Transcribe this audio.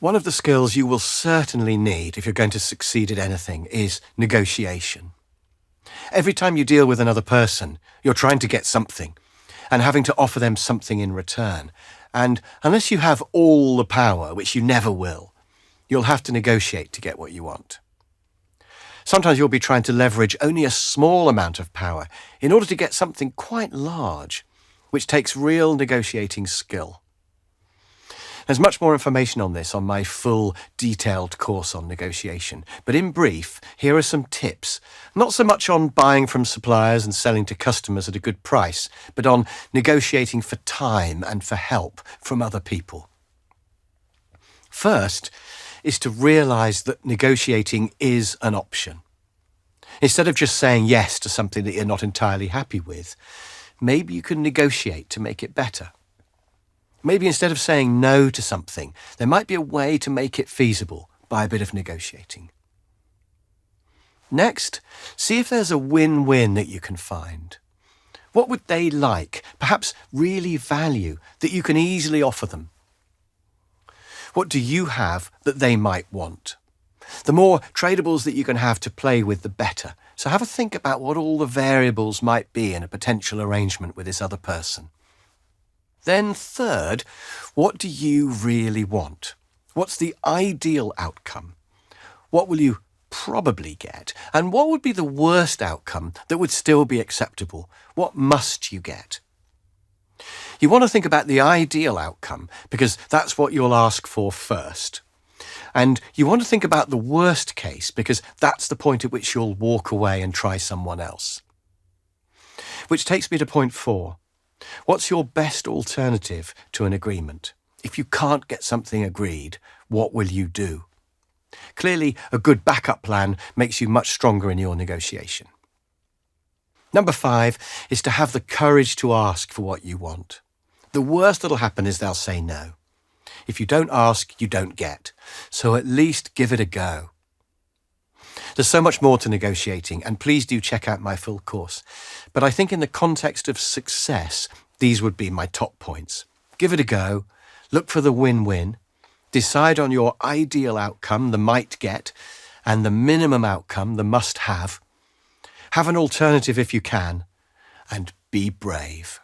One of the skills you will certainly need if you're going to succeed at anything is negotiation. Every time you deal with another person, you're trying to get something and having to offer them something in return. And unless you have all the power, which you never will, you'll have to negotiate to get what you want. Sometimes you'll be trying to leverage only a small amount of power in order to get something quite large, which takes real negotiating skill. There's much more information on this on my full, detailed course on negotiation. But in brief, here are some tips. Not so much on buying from suppliers and selling to customers at a good price, but on negotiating for time and for help from other people. First is to realise that negotiating is an option. Instead of just saying yes to something that you're not entirely happy with, maybe you can negotiate to make it better. Maybe instead of saying no to something, there might be a way to make it feasible by a bit of negotiating. Next, see if there's a win-win that you can find. What would they like, perhaps really value, that you can easily offer them? What do you have that they might want? The more tradables that you can have to play with, the better. So have a think about what all the variables might be in a potential arrangement with this other person. Then third, what do you really want? What's the ideal outcome? What will you probably get? And what would be the worst outcome that would still be acceptable? What must you get? You want to think about the ideal outcome because that's what you'll ask for first. And you want to think about the worst case because that's the point at which you'll walk away and try someone else. Which takes me to point 4. What's your best alternative to an agreement? If you can't get something agreed, what will you do? Clearly, a good backup plan makes you much stronger in your negotiation. Number 5 is to have the courage to ask for what you want. The worst that'll happen is they'll say no. If you don't ask, you don't get. So at least give it a go. There's so much more to negotiating, and please do check out my full course. But I think in the context of success, these would be my top points. Give it a go, look for the win-win, decide on your ideal outcome, the might get, and the minimum outcome, the must have. Have an alternative if you can, and be brave.